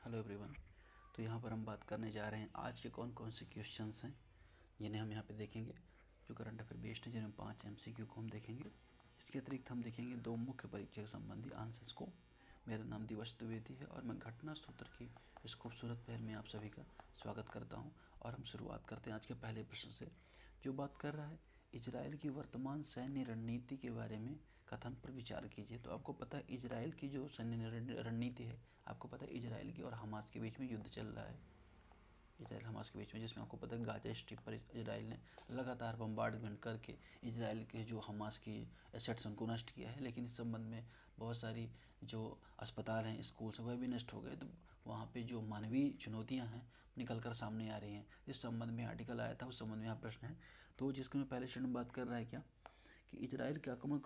Hello everyone. तो यहाँ पर हम बात करने जा रहे हैं आज के कौन कौन से क्वेश्चंस हैं जिन्हें हम यहाँ पे देखेंगे, जो करंट अफेयर बेस्ड हैं, जिनमें 5 MCQ को हम देखेंगे। इसके अतिरिक्त हम देखेंगे 2 मुख्य परीक्षा संबंधी आंसर्स को। मेरा नाम दिवस द्विवेदी है और मैं घटना सूत्र की इस खूबसूरत पहल में आप सभी का स्वागत करता हूँ। और हम शुरुआत करते हैं आज के पहले प्रश्न से, जो बात कर रहा है इजराइल की वर्तमान सैन्य रणनीति के बारे में कथन पर विचार कीजिए। तो आपको पता है इजराइल की जो सैन्य रणनीति है, आपको पता है इजराइल की और हमास के बीच में युद्ध चल रहा है, इजराइल हमास के बीच में, जिसमें आपको पता है गाजा स्ट्रिप पर इजराइल ने लगातार बम्बार्डमेंट करके इजराइल के जो हमास की एसेट्स उनको नष्ट किया है। लेकिन इस संबंध में बहुत सारी जो अस्पताल हैं, स्कूल हैं, वह भी नष्ट हो गए। तो वहाँ पे जो मानवीय चुनौतियाँ हैं निकल कर सामने आ रही हैं। इस संबंध में आर्टिकल आया था, उस संबंध में यहाँ प्रश्न है। तो जिसके मैं पहले स्टूडेंट बात कर रहा है क्या कि इजराइल के आक्रमण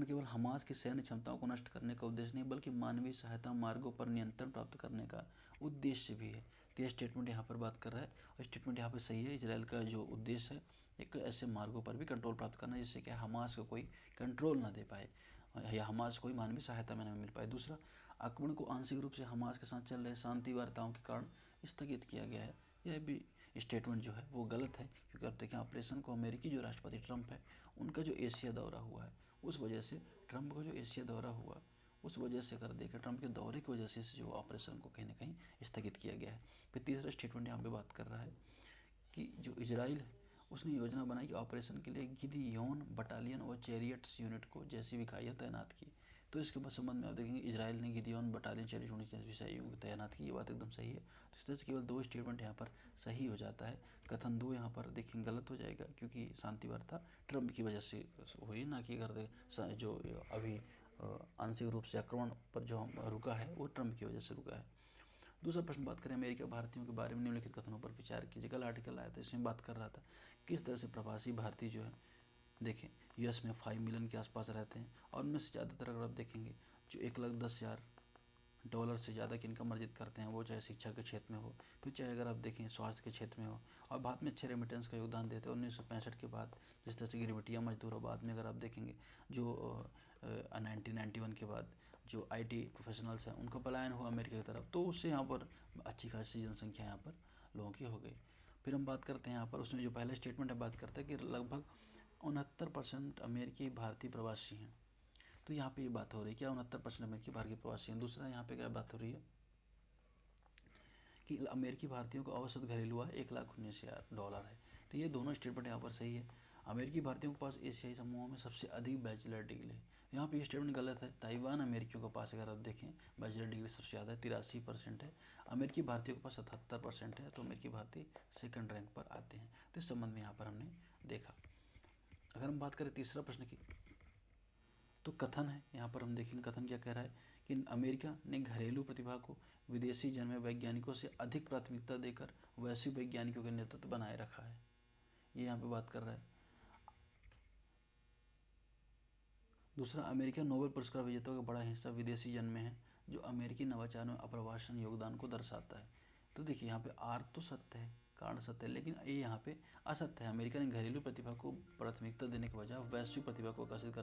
केवल हमास की सैन्य क्षमताओं को नष्ट करने का उद्देश्य नहीं, बल्कि मानवीय सहायता मार्गों पर नियंत्रण प्राप्त करने का उद्देश्य भी है। तो यह स्टेटमेंट यहाँ पर बात कर रहा है और स्टेटमेंट यहाँ पर सही है। इजराइल का जो उद्देश्य है एक ऐसे मार्गों पर भी कंट्रोल प्राप्त करना जिससे कि हमास को कोई कंट्रोल ना दे पाए या हमास को कोई मानवीय सहायता में न मिल पाए। दूसरा, आक्रमण को आंशिक रूप से हमास के साथ चल रहे शांति वार्ताओं के कारण स्थगित किया गया है। यह भी स्टेटमेंट जो है वो गलत है, क्योंकि आप देखें ऑपरेशन को अमेरिकी जो राष्ट्रपति ट्रंप है उनका जो एशिया दौरा हुआ है, उस वजह से ट्रंप का जो एशिया दौरा हुआ उस वजह से अगर देखें ट्रंप के दौरे की वजह से इस जो ऑपरेशन को कहीं ना कहीं स्थगित किया गया है। फिर तीसरा स्टेटमेंट यहाँ पे बात कर रहा है कि जो इजराइल है उसने योजना बनाई कि ऑपरेशन के लिए गिदियोन बटालियन और चैरियट्स यूनिट को जैसी इकाइयाँ तैनात की। तो इसके बाद संबंध में आप देखेंगे इजराइल ने गिदियोन बटालियन चैरियट यूनिट जैसी सहयोग तैनात की, ये बात एकदम सही है। तो इस तरह से केवल 2 स्टेटमेंट यहाँ पर सही हो जाता है। कथन 2 यहाँ पर देखेंगे गलत हो जाएगा, क्योंकि शांति वार्ता ट्रंप की वजह से हुई, ना कि अगर जो अभी आंशिक रूप से आक्रमण पर जो रुका है वो ट्रंप की वजह से रुका है। दूसरा प्रश्न बात करें अमेरिका भारतीयों के बारे में निम्नलिखित कथनों पर विचार कीजिए। कल आर्टिकल आया था, इसमें बात कर रहा था किस तरह से प्रवासी भारतीय जो है देखें यूएस में 5 मिलियन के आसपास रहते हैं और उनमें से ज़्यादातर अगर आप देखेंगे जो $1,10,000 से ज़्यादा की इनकम अर्जित करते हैं, वो चाहे शिक्षा के क्षेत्र में हो, फिर चाहे अगर आप देखें स्वास्थ्य के क्षेत्र में हो, और भारत में अच्छे रेमिटेंस का योगदान देते हैं। 1965 के बाद जिस तरह से गिरमिटिया मजदूर हो, बाद में अगर आप देखेंगे जो 1991 के बाद जो IT प्रोफेशनल्स हैं उनका पलायन हुआ अमेरिका की तरफ, तो उससे यहाँ पर अच्छी खासी जनसंख्या यहाँ पर लोगों की हो गई। फिर हम बात करते हैं यहाँ पर, उसमें जो पहला स्टेटमेंट है बात करता है कि लगभग 69% अमेरिकी भारतीय प्रवासी हैं। तो यहाँ पे ये बात हो रही है क्या 69% अमेरिकी भारतीय प्रवासी हैं। दूसरा यहाँ पे क्या बात हो रही है कि अमेरिकी भारतीयों का औसत घरेलू आय $1,19,000 है। तो ये दोनों स्टेटमेंट यहाँ पर सही है। अमेरिकी भारतीयों के पास एशियाई समूहों में सबसे अधिक बैचलर डिग्री है, यहाँ पे ये स्टेटमेंट गलत है। ताइवान अमेरिकियों के पास अगर आप देखें बैचलर डिग्री सबसे ज़्यादा है, 83% है। अमेरिकी भारतीयों के पास 77% है। तो अमेरिकी भारतीय सेकंड रैंक पर आते हैं। तो इस संबंध में यहाँ पर हमने देखा। अगर हम बात करें तीसरा प्रश्न की, तो कथन है यहाँ पर, हम देखेंगे कथन क्या कह रहा है कि अमेरिका ने घरेलू प्रतिभा को विदेशी जन्मे वैज्ञानिकों से अधिक प्राथमिकता देकर वैश्विक वैज्ञानिकों के नेतृत्व बनाए रखा है। ये यहाँ पे बात कर रहा है। दूसरा, अमेरिका नोबेल पुरस्कार विजेताओं का बड़ा हिस्सा विदेशी जन्मे हैं, जो अमेरिकी नवाचार में अप्रवासन योगदान को दर्शाता है। तो देखिए यहाँ पे आर तो सत्य है, कारण सत्य है, लेकिन ये यहाँ पे असत्य है। अमेरिका ने घरेलू प्रतिभा को प्राथमिकता देने के बजाय वैश्विक प्रतिभा को आकर्षित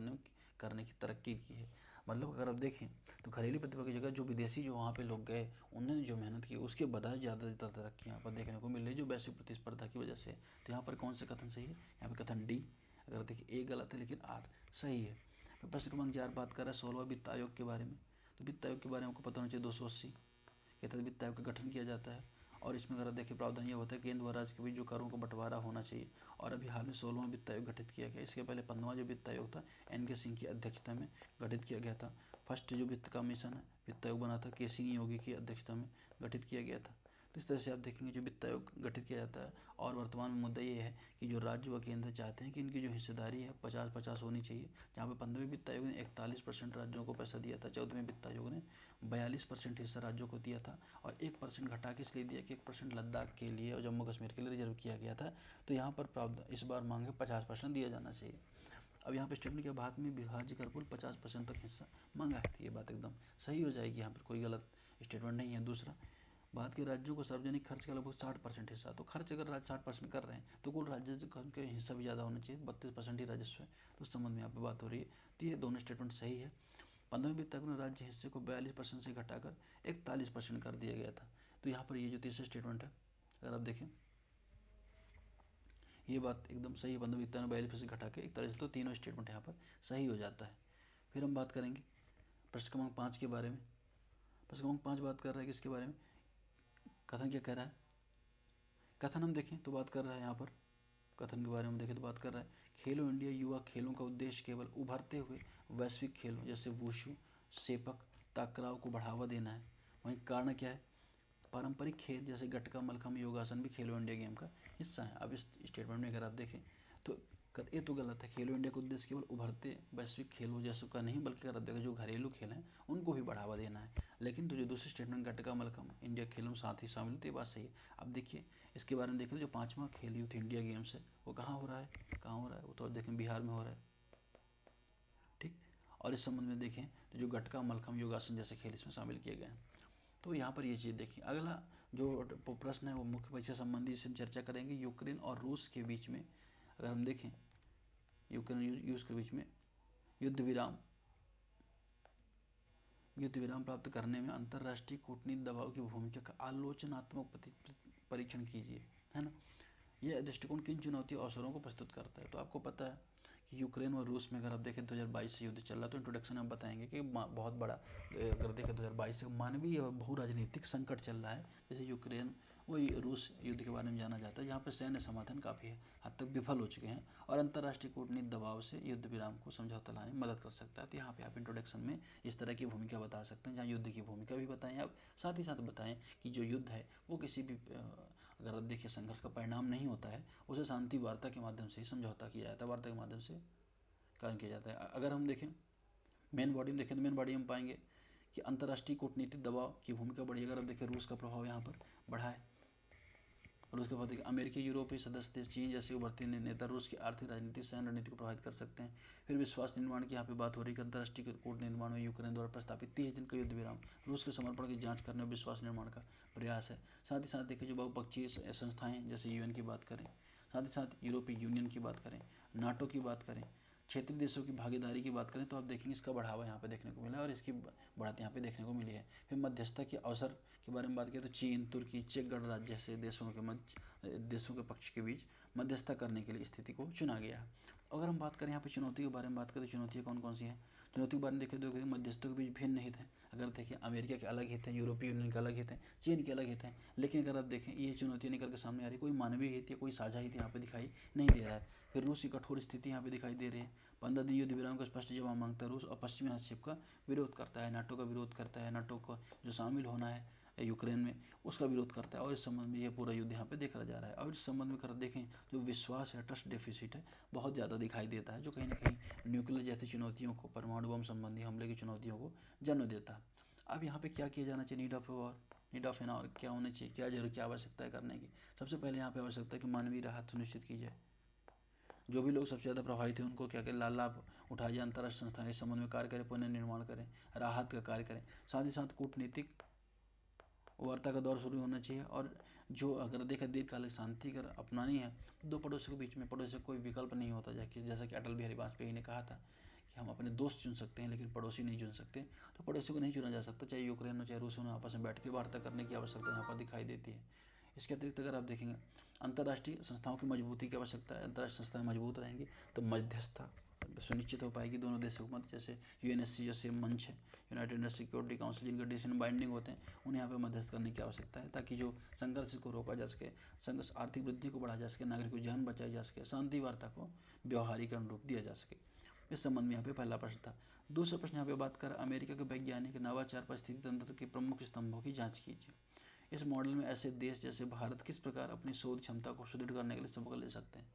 करने की तरक्की की है। मतलब अगर आप देखें तो घरेलू प्रतिभा की जगह जो विदेशी जो वहाँ पे लोग गए उन्होंने जो मेहनत की उसके बजाय ज़्यादा तरक्की यहाँ पर देखने को मिल रही है, जो वैश्विक प्रतिस्पर्धा की वजह से। तो यहाँ पर कौन सा कथन सही है, यहाँ पे कथन डी। अगर देखिए ए गलत है लेकिन आर सही है। प्रश्न क्रमांक 4 बात कर रहा है 16वां वित्त आयोग के बारे में। तो वित्त आयोग के बारे में आपको पता होना चाहिए 280 के तहत वित्त आयोग का गठन किया जाता है। और इसमें अगर देखिए प्रावधान ये होता है केंद्र व राज्य के बीच जो करों का बंटवारा होना चाहिए। और अभी हाल में 16वां वित्त आयोग गठित किया गया। इसके पहले 15वां जो वित्त आयोग था NK सिंह की अध्यक्षता में गठित किया गया था। फर्स्ट जो वित्त कमीशन है वित्त आयोग बना था KC योगी की अध्यक्षता में गठित किया गया था। तो इस तरह से आप देखेंगे जो वित्त आयोग गठित किया जाता है। और वर्तमान में मुद्दा ये है कि जो राज्य व केंद्र चाहते हैं कि इनकी जो हिस्सेदारी है 50-50 होनी चाहिए। जहाँ पे 15वें वित्त आयोग ने 41% राज्यों को पैसा दिया था, 14वें वित्त आयोग ने 42% हिस्सा राज्यों को दिया था। और 1% घटा के इसलिए दिया कि 1% लद्दाख के लिए और जम्मू कश्मीर के लिए रिजर्व किया गया था। तो यहाँ पर प्रावधान इस बार मांगे 50% दिया जाना चाहिए। अब यहाँ पे स्टेटमेंट के भाग में विभाज्य कर कुल 50% तक हिस्सा मांगा है। तो ये बात एकदम सही हो जाएगी, यहाँ पर कोई गलत स्टेटमेंट नहीं है। दूसरा, भारत के राज्यों को सार्वजनिक खर्च का लगभग 60% हिस्सा। तो खर्च अगर राज्य 60% कर रहे हैं तो कुल राज्य के हिस्सा भी ज़्यादा होना चाहिए, 32% ही राजस्व है। तो उस संबंध में यहाँ पे बात हो रही है। तो ये दोनों स्टेटमेंट सही है। 15वें वित्त आयोग में राज्य हिस्से को 42% से घटाकर 41% कर दिया गया था। तो यहाँ पर ये जो तीसरा स्टेटमेंट है, अगर आप देखें ये बात एकदम सही है, 15वें वित्त आयोग में 42% घटा के 41, तो तीनों स्टेटमेंट यहाँ पर सही हो जाता है। फिर हम बात करेंगे प्रश्न क्रमांक 5 के बारे में। प्रश्न क्रमांक 5 बात कर रहा है किसके बारे में, कथन क्या कह रहा है, कथन हम देखें तो बात कर रहा है यहाँ पर, कथन के बारे में देखें तो बात कर रहा है खेलो इंडिया युवा खेलों का उद्देश्य केवल उभरते हुए वैश्विक खेलों जैसे वुशु, सेपक ताकराव को बढ़ावा देना है। वहीं कारण क्या है, पारंपरिक खेल जैसे गटका, मलखम, योगासन भी खेलो इंडिया गेम का हिस्सा है। अब इस स्टेटमेंट में अगर आप देखें तो ये तो गलत है, खेलो इंडिया का उद्देश्य केवल उभरते वैश्विक खेलों जैसे का नहीं, बल्कि अगर आप देखें जो घरेलू खेल हैं उनको भी बढ़ावा देना है। लेकिन तो जो दूसरे स्टेटमेंट गटका, मलखम इंडिया खेलों में साथ ही शामिल, तो ये बात सही है। अब देखिए इसके बारे में देखें, जो 5वां खेल यूथ इंडिया गेम्स है वो कहाँ हो रहा है, वो तो देखें बिहार में हो रहा है, ठीक। और इस संबंध में देखें तो जो गटका, मलखम, योगासन जैसे खेल इसमें शामिल किए गए हैं। तो यहाँ पर ये चीज़ देखिए। अगला जो प्रश्न है वो मुख्य परीक्षा संबंधी से हम चर्चा करेंगे। यूक्रेन और रूस के बीच में अगर हम देखें, यूक्रेन रूस के बीच में युद्ध विराम प्राप्त करने में अंतर्राष्ट्रीय कूटनीतिक दबाव की भूमिका का आलोचनात्मक परीक्षण कीजिए, है ना। यह दृष्टिकोण किन चुनौती अवसरों को प्रस्तुत करता है। तो आपको पता है कि यूक्रेन और रूस में अगर आप देखें 2022 से युद्ध चल रहा है, तो इंट्रोडक्शन हम बताएंगे कि बहुत बड़ा, अगर देखें 2022 से मानवीय बहु राजनीतिक संकट चल रहा है। जैसे यूक्रेन वही रूस युद्ध के बारे में जाना जाता है, जहाँ पर सैन्य समाधान काफ़ी हद तक विफल हो चुके हैं और अंतर्राष्ट्रीय कूटनीतिक दबाव से युद्ध विराम को समझौता लाने में मदद कर सकता है। तो यहाँ पे आप इंट्रोडक्शन में इस तरह की भूमिका बता सकते हैं, जहाँ युद्ध की भूमिका भी बताएं आप, साथ ही साथ बताएं कि जो युद्ध है वो किसी भी अगर आप देखिए संघर्ष का परिणाम नहीं होता है, उसे शांति वार्ता के माध्यम से ही समझौता किया जाता है, वार्ता के माध्यम से कार्य किया जाता है। अगर हम देखें मेन बॉडी में देखें तो मेन बॉडी हम पाएंगे कि अंतर्राष्ट्रीय कूटनीतिक दबाव की भूमिका बढ़ी। अगर आप देखें रूस का प्रभाव यहाँ पर बढ़ा है, और उसके बाद देखिए अमेरिकी, यूरोपीय सदस्य देश, चीन जैसे उभरते नेता रूस की आर्थिक, राजनीतिक, सैन्य रणनीति को प्रभावित कर सकते हैं। फिर विश्वास निर्माण की यहाँ पे बात हो रही है कि अंतर्राष्ट्रीय कूट निर्माण में यूक्रेन द्वारा प्रस्तावित 30 दिन का युद्ध विराम रूस के समर्पण की जांच करने और विश्वास निर्माण का प्रयास है। साथ ही साथ देखिए जो बहुपक्षीय संस्थाएं जैसे यूएन की बात करें, साथ ही साथ यूरोपीय यूनियन की बात करें, नाटो की बात करें, क्षेत्रीय देशों की भागीदारी की बात करें, तो आप देखेंगे इसका बढ़ावा यहाँ पे देखने को मिला है और इसकी बढ़त यहाँ पे देखने को मिली है। फिर मध्यस्थता के अवसर के बारे में बात करें तो चीन, तुर्की, चेक गणराज्य जैसे देशों के पक्ष के बीच मध्यस्थता करने के लिए स्थिति को चुना गया है। अगर हम बात करें यहाँ पे चुनौती के बारे में बात करें तो चुनौतियाँ कौन कौन सी हैं, चुनौती के बारे में देखें तो मध्यस्थों के बीच भिन्न हित हैं। अगर देखें अमेरिका के अलग हित हैं, यूरोपीय यूनियन के अलग हित हैं, चीन के अलग हित हैं, लेकिन अगर आप देखें ये चुनौतियाँ निकल के सामने आ रही, कोई मानवीय हित या कोई साझा हित यहाँ पे दिखाई नहीं दे रहा है। फिर रूस की कठोर स्थिति यहाँ पे दिखाई दे रही है। 15 दिन युद्ध विराम का स्पष्ट जवाब मांगता है रूस और पश्चिमी हस्तक्षेप का विरोध करता है, नाटो का विरोध करता है, नाटो का जो शामिल होना है यूक्रेन में उसका विरोध करता है। और इस संबंध में ये पूरा युद्ध यहाँ पे देखा जा रहा है। और इस संबंध में कर देखें जो विश्वास है, ट्रस्ट डेफिसिट है, बहुत ज़्यादा दिखाई देता है, जो कहीं ना कहीं न्यूक्लियर जैसी चुनौतियों को, परमाणु बम संबंधी हमले की चुनौतियों को जन्म देता है। अब यहाँ पे क्या किया जाना चाहिए, need of war, need of एन और क्या होना चाहिए, क्या जरूर, क्या आवश्यकता है करने की। सबसे पहले यहाँ पे आवश्यकता है कि मानवीय राहत सुनिश्चित की जाए। जो भी लोग सबसे ज़्यादा प्रभावित हैं उनको क्या करें, लाभ उठाया जाए। अंतर्राष्ट्रीय संस्थान इस संबंध में कार्य करें, पुनर्निर्माण करें, राहत का कार्य करें। साथ ही साथ कूटनीतिक वार्ता का दौर शुरू होना चाहिए। और जो अगर देखा दीर्घकालिक शांति अगर अपनानी है, दो पड़ोसियों के बीच में पड़ोसी कोई विकल्प नहीं होता। जैसा कि अटल बिहारी वाजपेयी ने कहा था कि हम अपने दोस्त चुन सकते हैं लेकिन पड़ोसी नहीं चुन सकते। तो पड़ोसी को नहीं चुना जा सकता, चाहे यूक्रेन हो चाहे रूस हो, आपस में बैठ के वार्ता करने की आवश्यकता यहाँ पर दिखाई देती है। इसके अतिरिक्त अगर आप देखेंगे अंतर्राष्ट्रीय संस्थाओं की मजबूती की आवश्यकता है। अंतर्राष्ट्रीय संस्थाएं मजबूत रहेंगी तो मध्यस्थता सुनिश्चित हो पाएगी दोनों देशों को मध्य। जैसे यूएनएससी जैसे मंच है, यूनाइटेड नेशन सिक्योरिटी काउंसिल, जिनका डिसीजन बाइंडिंग होते हैं, उन्हें यहाँ पे मध्यस्थ करने की आवश्यकता है ताकि जो संघर्ष को रोका जा सके, संघर्ष आर्थिक वृद्धि को बढ़ाया जा सके, नागरिकों की जान बचाई जा सके, शांति वार्ता को व्यवहारीकरण रूप दिया जा सके। इस संबंध में यहाँ पे पहला प्रश्न था। दूसरा प्रश्न यहाँ पे बात कर अमेरिका के वैज्ञानिक नवाचार परिस्थिति तंत्र के प्रमुख स्तंभों की जाँच कीजिए। इस मॉडल में ऐसे देश जैसे भारत किस प्रकार अपनी शोध क्षमता को सुदृढ़ करने के लिए सबक ले सकते हैं।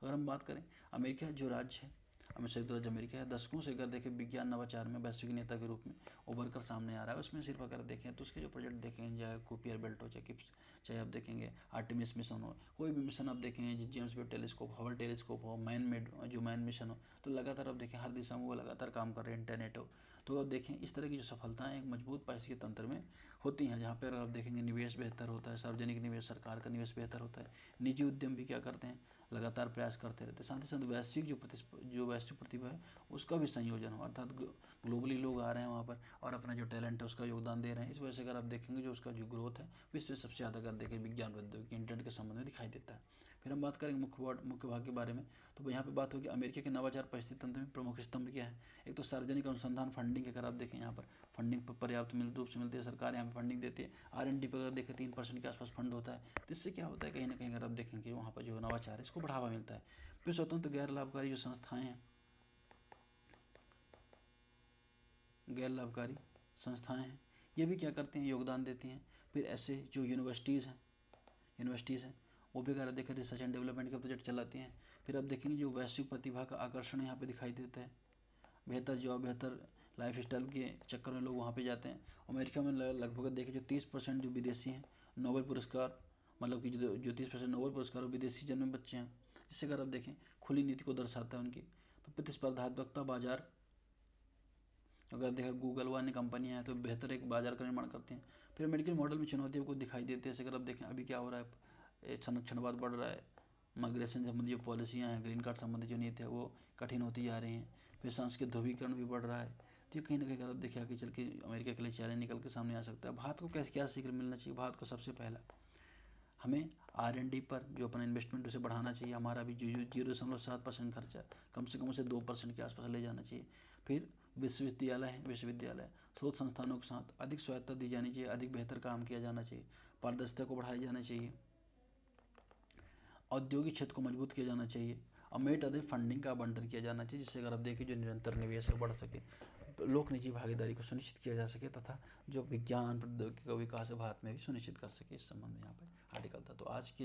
अगर हम बात करें अमेरिका जो राज्य है, संयुक्त राज्य अमेरिका है, दशकों से अगर देखें विज्ञान नवाचार में वैश्विक नेता के रूप में उभर कर सामने आ रहा है। उसमें सिर्फ अगर देखें तो उसके जो प्रोजेक्ट देखें, चाहे कुपियर बेल्ट हो, चाहे आप देखेंगे आर्टेमिस मिशन हो, कोई भी मिशन आप देखेंगे, James Webb telescope, Hubble telescope हो, मैन मिशन हो, तो लगातार आप देखें हर दिशा में वो लगातार काम कर रहे हैं। इंटरनेट हो, तो आप देखें इस तरह की जो सफलताएं एक मजबूत पारिस्थितिकी तंत्र में होती हैं, जहाँ पर आप देखेंगे निवेश बेहतर होता है, सार्वजनिक निवेश, सरकार का निवेश बेहतर होता है, निजी उद्यम भी क्या करते हैं, लगातार प्रयास करते रहते हैं। साथ ही साथ वैश्विक जो वैश्विक प्रतिभा है उसका भी संयोजन हो, अर्थात ग्लोबली लोग आ रहे हैं वहाँ पर और अपना जो टैलेंट है उसका योगदान दे रहे हैं। इस वजह से अगर आप देखेंगे जो उसका जो ग्रोथ है विश्व में सबसे ज़्यादा अगर देखें विज्ञान प्रौद्योगिकी इंटरनेट के संबंध में दिखाई देता है। फिर हम बात करेंगे मुख्य भाग के बारे में, तो यहाँ पे बात होगी अमेरिका के नवाचार परिस्थिति तंत्र में प्रमुख स्तंभ क्या है। एक तो सार्वजनिक अनुसंधान फंडिंग, अगर आप देखें यहाँ पर फंडिंग पर्याप्त रूप से मिलती है, सरकार यहाँ पर फंडिंग देती है। R&D पर अगर देखें 3% के आसपास फंड होता है, तो इससे क्या होता है कहीं ना कहीं अगर आप देखेंगे वहाँ पर जो नवाचार है इसको बढ़ावा मिलता है। फिर स्वतंत्र गैर लाभकारी जो संस्थाएँ हैं, गैर लाभकारी संस्थाएँ हैं, ये भी क्या करती हैं, योगदान देती हैं। फिर ऐसे जो यूनिवर्सिटीज़ हैं वो भी अगर देखें रिसर्च एंड डेवलपमेंट के प्रोजेक्ट चलाती हैं। फिर आप देखेंगे जो वैश्विक प्रतिभा का आकर्षण यहाँ पे दिखाई देता है। बेहतर जॉब, बेहतर लाइफ स्टाइल के चक्कर में लोग वहाँ पे जाते हैं। अमेरिका में लगभग देखें जो 30% जो विदेशी हैं नोबेल पुरस्कार, मतलब कि जो 30% नोबेल पुरस्कार वो विदेशी जन्मे बच्चे हैं। जिससे अगर आप देखें खुली नीति को दर्शाता है उनकी। तो प्रतिस्पर्धात्मकता बाजार, अगर देखें गूगल व अन्य कंपनियाँ हैं तो बेहतर एक बाजार का निर्माण करते हैं। फिर मेडिकल मॉडल में चुनौतियों को दिखाई देते हैं। जैसे अगर आप देखें अभी क्या हो रहा है, संरक्षणवाद बढ़ रहा है, माइग्रेशन संबंधी जो पॉलिसियाँ हैं, ग्रीन कार्ड संबंधी जो नीति है वो कठिन होती जा रही हैं। फिर सांस्कृतिक ध्रुवीकरण भी बढ़ रहा है। तो ये कहीं ना कहीं अगर आप देखें आगे चल के अमेरिका के लिए चैलेंज निकल के सामने आ सकता है। भारत को कैसे क्या सीख मिलना चाहिए। भारत को सबसे पहला हमें R&D पर जो अपना इन्वेस्टमेंट उसे बढ़ाना चाहिए। हमारा भी जो 0.7% खर्चा कम से कम उसे 2% के आसपास ले जाना चाहिए। फिर विश्वविद्यालय शोध संस्थानों के साथ अधिक स्वायत्तता दी जानी चाहिए, अधिक बेहतर काम किया जाना चाहिए, पारदर्शिता को बढ़ाया जाना चाहिए, औद्योगिक क्षेत्र को मजबूत किया जाना चाहिए और मेट अधिक फंडिंग का आवंटन किया जाना चाहिए। जिससे अगर आप देखें जो निरंतर निवेश बढ़ सके, लोक निजी भागीदारी को सुनिश्चित किया जा सके तथा जो विज्ञान प्रौद्योगिकी का विकास है भारत में भी सुनिश्चित कर सके। इस संबंध में यहाँ पर आर्टिकल था। तो आज की